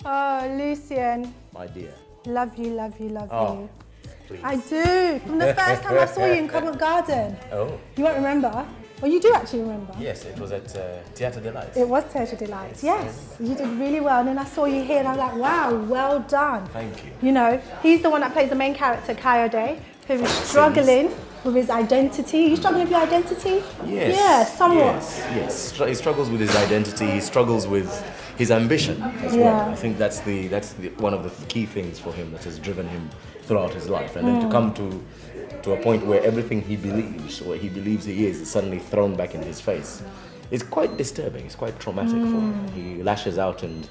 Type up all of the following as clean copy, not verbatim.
Oh, Lucien. My dear. Love you, love you, love you. Please. I do. From the first time I saw you in Covent Garden. Oh. You won't remember? Well, you do actually remember. Yes, it was at Theatre Delights. It was Theatre Delights, yes. You did really well. And then I saw you here and I was like, wow, well done. Thank you. You know, he's the one that plays the main character, Kayode, who is struggling with his identity. Are you struggling with your identity? Yes. Yeah, somewhat. Yes. He struggles with his identity. He struggles with his ambition as well. I think that's the one of the key things for him that has driven him throughout his life. And then to come to a point where everything he believes, or he believes he is suddenly thrown back in his face. It's quite disturbing. It's quite traumatic for him. He lashes out and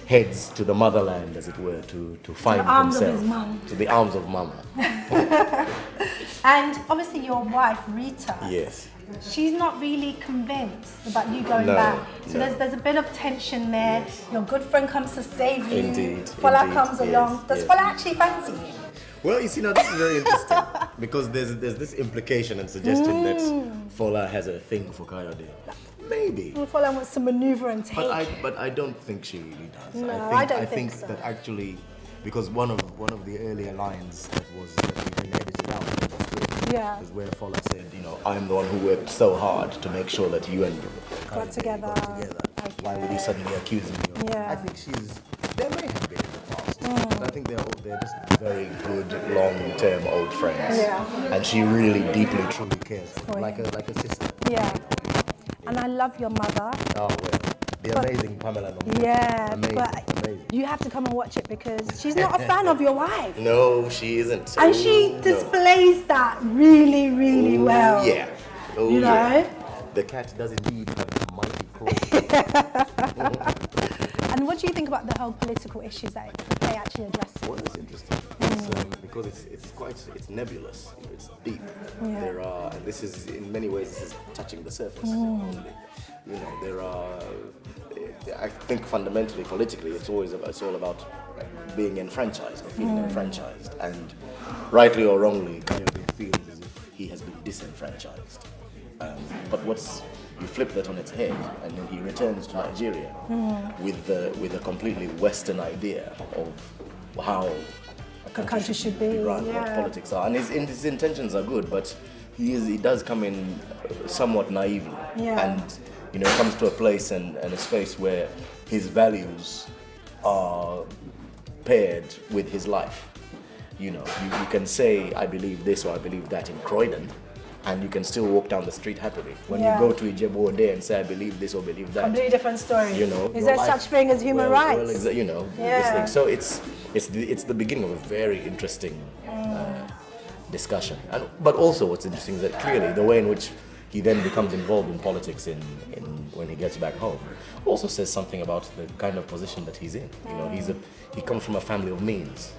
heads to the motherland, as it were, to find himself. To the arms of his mum. To the arms of mama. And obviously your wife, Rita. Yes. She's not really convinced about you going No, back. So no. there's a bit of tension there. Yes. Your good friend comes to save you. Indeed. Fola comes along. Does yes. Fola actually fancy you? Well, you see, now this is very interesting because there's this implication and suggestion that Fola has a thing for Kayode. Maybe. Fola wants to maneuver and take. But I don't think she really does. No, I don't think so. that actually, because one of the earlier lines that we've been edited out of the script is where Fola said, you know, I'm the one who worked so hard to make sure that you and Kayode Got together. Okay. Why would you suddenly accuse me of? Yeah. I think there may have been in the past, but I think they're just very good, long-term old friends. Yeah. And she really deeply, truly cares for him, like a sister. Yeah. And I love your mother. Oh, well. The amazing Pamela Lombardi. Yeah, amazing, but amazing. you have to come and watch it because she's not a fan of your wife. No, she isn't. And she displays that really, really well. Yeah. Oh, you know? Yeah. The cat does indeed have a mighty claw. And what do you think about the whole political issues that the play actually addresses? Well, it's interesting. Because it's nebulous. It's deep. Yeah. There are, and this is in many ways this is touching the surface only. You know, there are. I think fundamentally, politically, it's all about being enfranchised or feeling enfranchised, and rightly or wrongly, Kayode feels as if he has been disenfranchised. But you flip that on its head, and then he returns to Nigeria with a completely Western idea of how a country should be run, what politics are, and his intentions are good, but he does come in somewhat naively, and comes to a place and a space where his values are paired with his life. You can say I believe this or I believe that in Croydon, and you can still walk down the street happily. When you go to Ijebu Ode and say I believe this or believe that, completely different story. Is there such thing as human rights? This thing. So it's the beginning of a very interesting discussion. But also what's interesting is that clearly the way in which he then becomes involved in politics when he gets back home also says something about the kind of position that he's in. He comes from a family of means.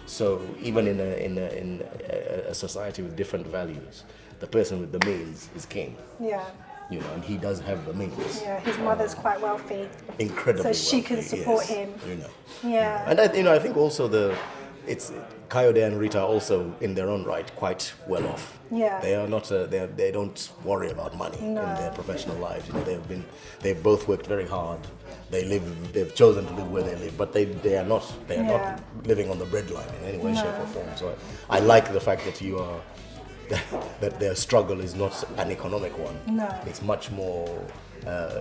So even in a society with different values, the person with the means is king. Yeah. And he does have the means. Yeah, his mother's quite wealthy. Incredibly wealthy. So she can support him. Yeah. And I think also it's Kayode and Rita are also in their own right quite well off. Yeah. They are not. They don't worry about money in their professional lives. They've both worked very hard. They've chosen to live where they live, but they are not living on the breadline in any way, shape, or form. So I like the fact that you are. That their struggle is not an economic one. No. It's much more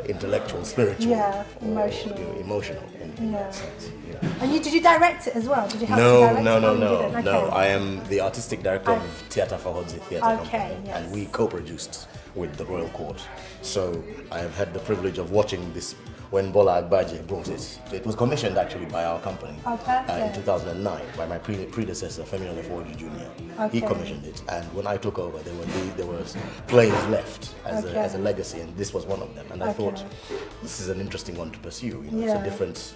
intellectual, spiritual, emotional in that sense. Yeah. And did you direct it as well? Did you help to direct it? No. I am the artistic director of Theatre Fahodzi Theatre Company, yes. and we co-produced with the Royal Court. So I have had the privilege of watching this when Bola Agbaje brought it. It was commissioned actually by our company in 2009 by my predecessor, Femi Olefoju Jr. He commissioned it, and when I took over, there were plays left as a legacy, and this was one of them. And I thought this is an interesting one to pursue. It's a different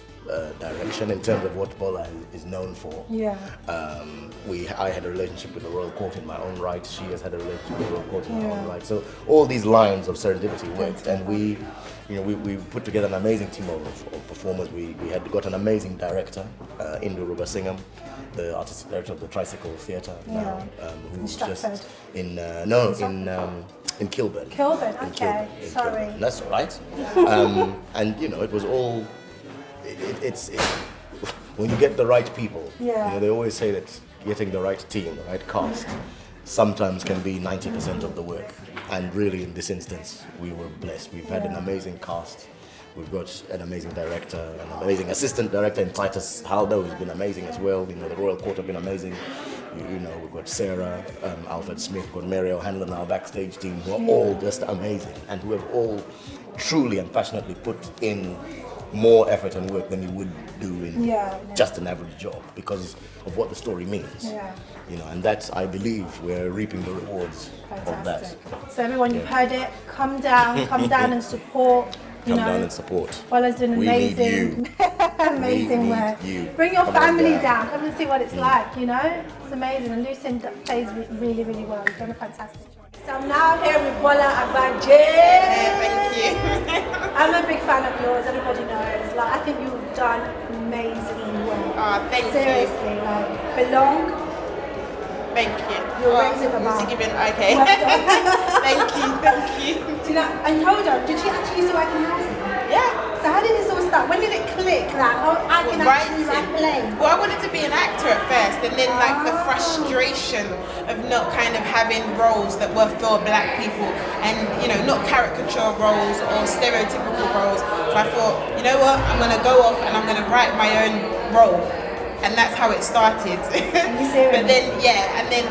direction in terms of what Bola is known for. Yeah. I had a relationship with the Royal Court in my own right. She has had a relationship with the Royal Court in her own right. So all these lines of serendipity worked, and we put together an amazing team of performers. We had got an amazing director, Indu Rubasingham, the artistic director of the Tricycle Theatre now, who's just in Kilburn. Kilburn, okay. Sorry. That's all right. And it was all. when you get the right people, Yeah. you know, they always say that getting the right team, the right cast, sometimes can be 90% of the work. And really, in this instance, we were blessed. We've had an amazing cast. We've got an amazing director, an amazing assistant director in Titus Haldo, who's been amazing as well. You know, the Royal Court have been amazing. You know, we've got Sarah, Alfred Smith, we've got Mary O'Hanlon, our backstage team, who are all just amazing and who have all truly and passionately put in more effort and work than you would do in just an average job because of what the story means. Yeah. You know, and that's, I believe, we're reaping the rewards of that. So everyone, you've heard it. Come down and support. Come down and support. Bola's doing amazing, amazing work. Bring your family down. Come and see what it's like. You know, it's amazing. And Lucien plays really, really well. You've done a fantastic job. So I'm now here with Bola Agbaje. Thank you. I'm a big fan of yours. Everybody knows. Like, I think you've done amazing work. Oh, thank you. Seriously, like, belong. Thank you. You're raising the bar. Okay. Well done. Thank you. Do you know, and hold on, did you actually used to work in housing? Yeah. So how did this all start? When did it click? Like, oh, I can actually write plays. Well, I wanted to be an actor at first, and then like the frustration of not kind of having roles that were for black people, and you know, not caricature roles or stereotypical roles. So I thought, you know what, I'm gonna go off and I'm gonna write my own role. And that's how it started. But then, and then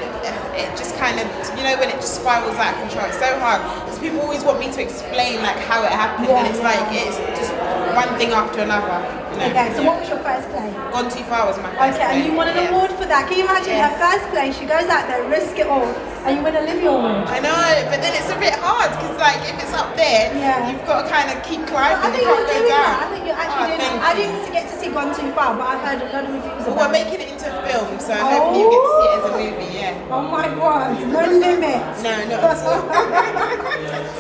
it just kind of, you know, when it just spirals out of control, it's so hard. Because people always want me to explain like how it happened, and it's like, it's just one thing after another. You know? Okay, so what was your first play? Gone Too Far was my first play. And you won an award for that. Can you imagine her first play? She goes out there, risk it all, and you win a Livy Award. I know, but then it's a bit hard because like if it's up there, you've got to kind of keep climbing. I think you can't you're go doing down. that. I think you're actually doing that. I didn't get to see Gone Too Far, but I've heard a lot of reviews about it. We're making it into a film, so hopefully you get to see it as a movie, Oh my God, no limits. No, not at all.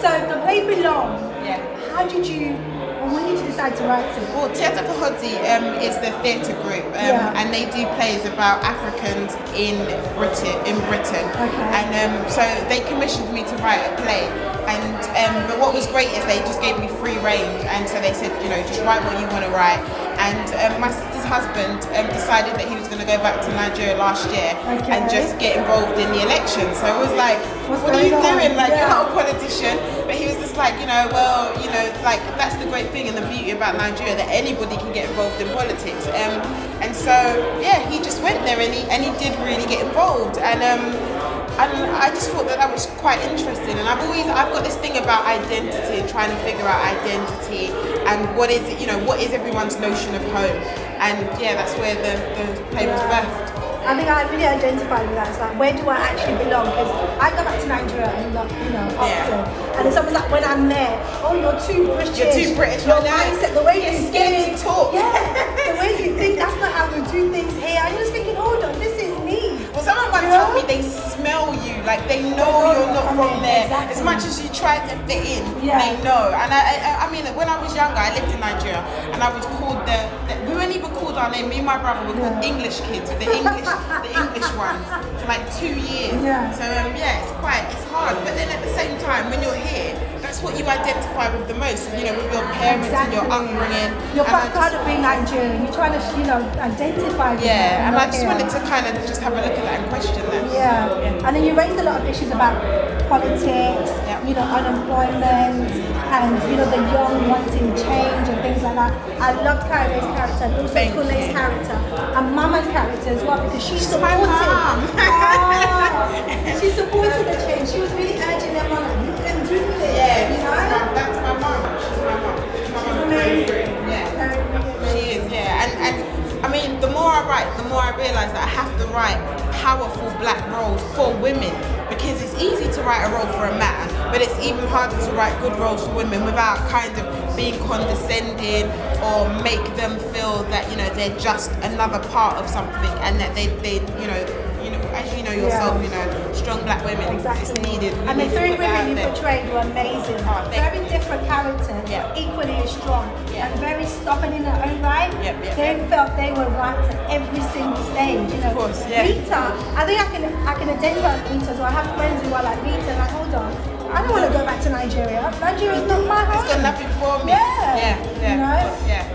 So the play Belong, Yeah. how did you, or when did you decide to write it? Well, Theatre for Hodzi is the theatre group, and they do plays about Africans in Britain. Okay. And so they commissioned me to write a play. And but what was great is they just gave me free range, and so they said, you know, just write what you want to write. And my sister's husband decided that he was going to go back to Nigeria last year and just get involved in the election. So it was like, what are you doing? Like, you're not a politician. But he was just like, you know, well, you know, like that's the great thing and the beauty about Nigeria, that anybody can get involved in politics. And so he just went there and he did really get involved. And I just thought that was quite interesting. And I've got this thing about identity and trying to figure out identity and what is it, you know, what is everyone's notion of home. And that's where the play was birthed. I think I really identified with that. It's like, where do I actually belong? Because I go back to Nigeria and often. And it's almost like when I'm there, oh, you're too British. You're too British. Your mindset, the way you scared to talk. Yeah, the way you think, that's not how we do things here. I'm just thinking, hold on, this is me. Well, someone once told me they smell you, like they know you're not from there. Exactly. As much as you try to fit in, Yeah. they know. And I mean, when I was younger, I lived in Nigeria, and I was called we weren't even called our name. Me and my brother were called English kids, the English ones, for like 2 years. Yeah. So it's hard. But then at the same time, when you're here, that's what you identify with the most. You know, with your parents and your upbringing. You're quite proud of being Nigerian. You're trying to, identify with that. Yeah, and I just wanted to kind of just have a look at that and question that. Yeah, and then you raised a lot of issues about politics, unemployment, and the young wanting change and things like that. I loved Kayode's character, and also Kule's character, and Mama's character as well, because she supported. She supported the change. She was really urging them on, you can do this. Yeah, that's my mom. She's my mom. She's amazing. Yeah, she is. Yeah, and I mean, the more I write, the more I realise that I have to write powerful black roles for women, because it's easy to write a role for a man, but it's even harder to write good roles for women without kind of being condescending or make them feel that they're just another part of something, and that they as you know yourself, strong black women is needed. And the three women you portrayed were amazing. Very different characters, equally as strong, and very stubborn in their own right. They felt they were right at every single stage. Of course, Rita, I think I can identify with Rita, so I have friends who are like Rita, and like, hold on, I don't want to go back to Nigeria. Nigeria is not my home. It's got nothing for me.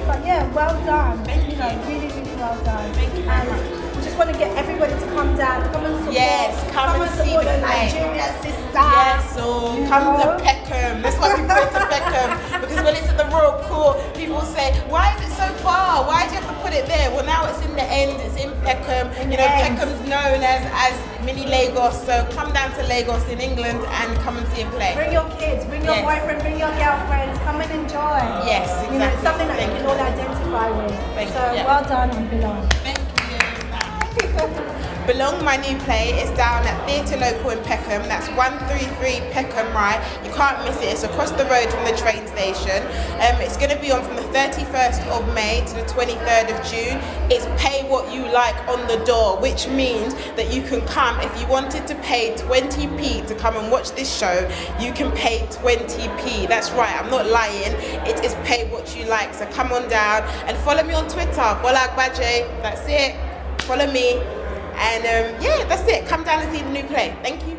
But well done. Thank you. Really, really well done. Thank you very much. We just want to get everybody to come down, come and support. Yes, come and see support the the play. Nigerian sister. Yes, so come to Peckham. That's why we go to Peckham. Because when it's at the Royal Court, people say, why is it so far? Why do you have to put it there? Well, now it's in the end. It's in Peckham. You know, Peckham's known as mini Lagos. So come down to Lagos in England and come and see him play. Bring your kids, bring your boyfriend, bring your girlfriends. Come and enjoy. Yes, exactly. You know, it's something that you can all identify with. So well done on Belong. Thank you. Belong, my new play, is down at Theatre Local in Peckham. That's 133 Peckham Rye. You can't miss it. It's across the road from the train station. It's going to be on from the 31st of May to the 23rd of June. It's pay what you like on the door, which means that you can come. If you wanted to pay 20p to come and watch this show, you can pay 20p. That's right, I'm not lying. It is pay what you like. So come on down and follow me on Twitter, Bola Agbaje. That's it. Follow me. And yeah, that's it. Come down and see the new play. Thank you.